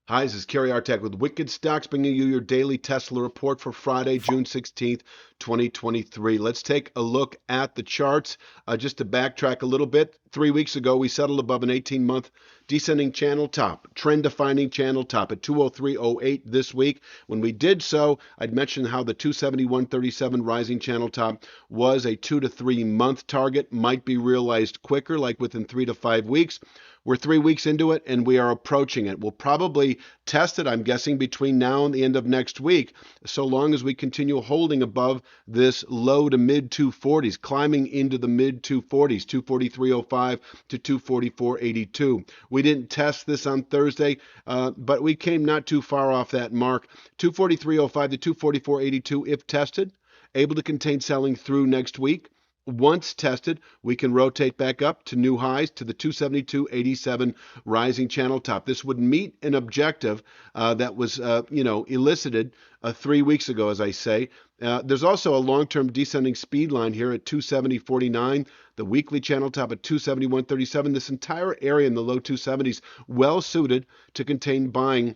Hi, this is Kerry Artek with Wicked Stocks, bringing you your daily Tesla report for Friday, June 16th, 2023. Let's take a look at the charts. Just to backtrack a little bit, 3 weeks ago, we settled above an 18-month descending channel top, trend-defining channel top at 203.08 this week. When we did so, I'd mentioned how the 271.37 rising channel top was a 2 to 3 month target, might be realized quicker, like within 3 to 5 weeks. We're 3 weeks into it and we are approaching it. We'll probably test it, I'm guessing, between now and the end of next week, so long as we continue holding above this low to mid 240s, climbing into the mid 240s, 243.05 to 244.82. We didn't test this on Thursday, but we came not too far off that mark. 243.05 to 244.82, if tested, able to contain selling through next week. Once tested, we can rotate back up to new highs to the 272.87 rising channel top. This would meet an objective that was, elicited 3 weeks ago, as I say. There's also a long-term descending speed line here at 270.49, the weekly channel top at 271.37. This entire area in the low 270s well suited to contain buying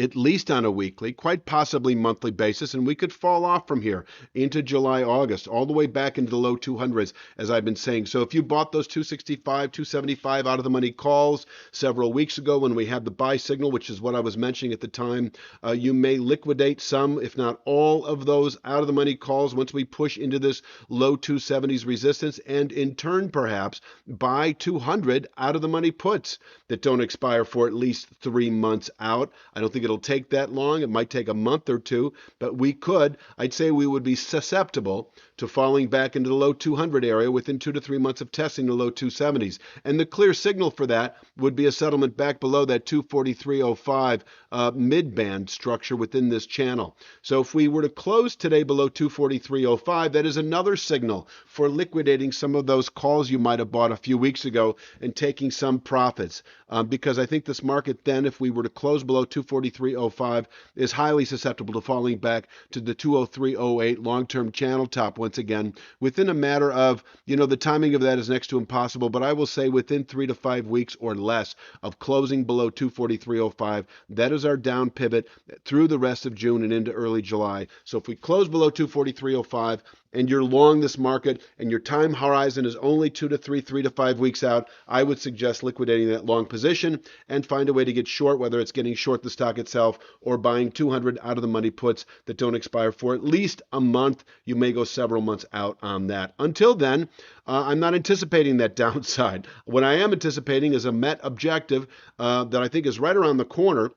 at least on a weekly, quite possibly monthly basis, and we could fall off from here into July, August, all the way back into the low 200s, as I've been saying. So if you bought those 265, 275 out of the money calls several weeks ago when we had the buy signal, which is what I was mentioning at the time, you may liquidate some, if not all of those out of the money calls once we push into this low 270s resistance, and in turn, perhaps, buy 200 out of the money puts that don't expire for at least 3 months out. I don't think it'll take that long. It might take a month or two, but I'd say we would be susceptible to falling back into the low 200 area within 2 to 3 months of testing the low 270s. And the clear signal for that would be a settlement back below that 243.05 mid-band structure within this channel. So if we were to close today below 243.05, that is another signal for liquidating some of those calls you might have bought a few weeks ago and taking some profits. Because I think this market then, if we were to close below 243.05, is highly susceptible to falling back to the 203.08 long-term channel top once again within a matter of, the timing of that is next to impossible, but I will say within 3 to 5 weeks or less of closing below 243.05. That is our down pivot through the rest of June and into early July. So if we close below 243.05, and you're long this market and your time horizon is only 3 to 5 weeks out, I would suggest liquidating that long position and find a way to get short, whether it's getting short the stock itself or buying 200 out of the money puts that don't expire for at least a month. You may go several months out on that. Until then, I'm not anticipating that downside. What I am anticipating is a Met objective that I think is right around the corner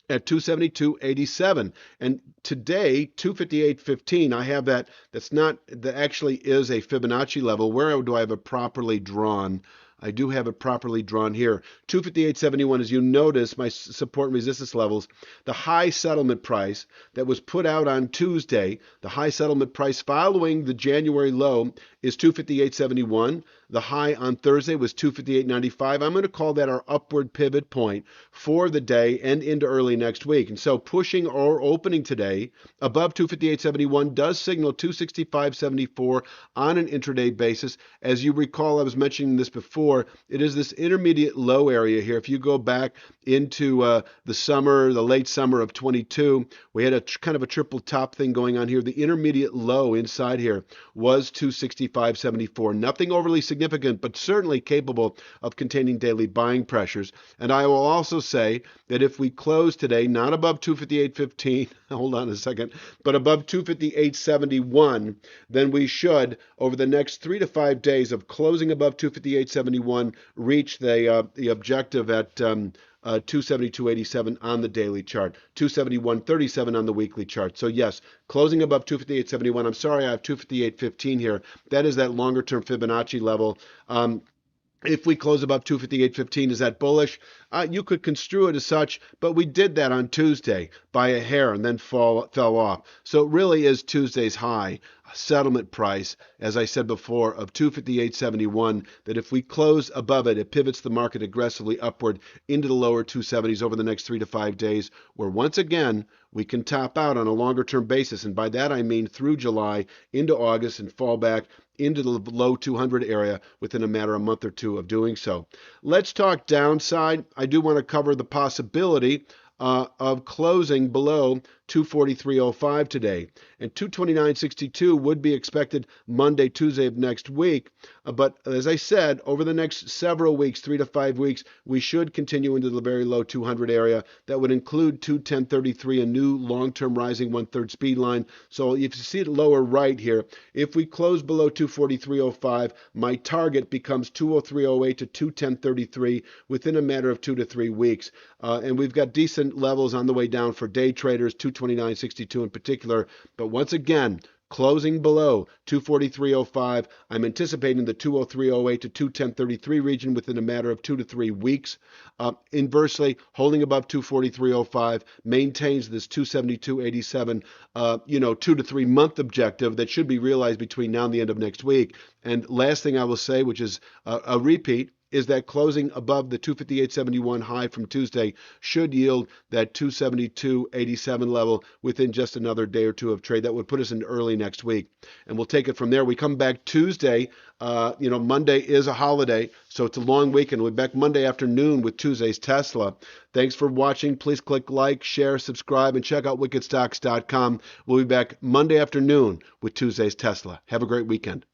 at 272.87, and today 258.15. I have that. That actually is a Fibonacci level. Where do I have it properly drawn? I do have it properly drawn here. 258.71, as you notice, my support and resistance levels. The high settlement price that was put out on Tuesday, the high settlement price following the January low is 258.71. The high on Thursday was 258.95. I'm going to call that our upward pivot point for the day and into early next week. And so pushing or opening today above 258.71 does signal 265.74 on an intraday basis. As you recall, I was mentioning this before, it is this intermediate low area here. If you go back into the late summer of 22, we had a kind of a triple top thing going on here. The intermediate low inside here was 265.74. Nothing overly significant, but certainly capable of containing daily buying pressures. And I will also say that if we close today not above 258.15, hold on a second, but above 258.71, then we should, over the next 3 to 5 days of closing above 258.71, reach the objective at 272.87 on the daily chart, 271.37 on the weekly chart. So yes, closing above 258.71. I'm sorry, I have 258.15 here. That is that longer term Fibonacci level. If we close above 258.15, is that bullish? You could construe it as such, but we did that on Tuesday by a hair and then fell off. So it really is Tuesday's high settlement price, as I said before, of 258.71, that if we close above it, it pivots the market aggressively upward into the lower 270s over the next 3 to 5 days, where once again, we can top out on a longer term basis. And by that, I mean through July into August and fall back into the low 200 area within a matter of a month or two of doing so. Let's talk downside. I do want to cover the possibility of closing below 243.05 today. And 229.62 would be expected Monday, Tuesday of next week. But as I said, over the next several weeks, 3 to 5 weeks, we should continue into the very low 200 area. That would include 210.33, a new long-term rising 1/3 speed line. So if you see it lower right here, if we close below 243.05, my target becomes 203.08 to 210.33 within a matter of 2 to 3 weeks. And we've got decent levels on the way down for day traders, 229.62 in particular. But once again, closing below 243.05. I'm anticipating the 203.08 to 210.33 region within a matter of 2 to 3 weeks. Inversely, holding above 243.05 maintains this 272.87, 2 to 3 month objective that should be realized between now and the end of next week. And last thing I will say, which is a repeat, is that closing above the 258.71 high from Tuesday should yield that 272.87 level within just another day or two of trade. That would put us into early next week. And we'll take it from there. We come back Tuesday. Monday is a holiday, so it's a long weekend. We'll be back Monday afternoon with Tuesday's Tesla. Thanks for watching. Please click like, share, subscribe, and check out wickedstocks.com. We'll be back Monday afternoon with Tuesday's Tesla. Have a great weekend.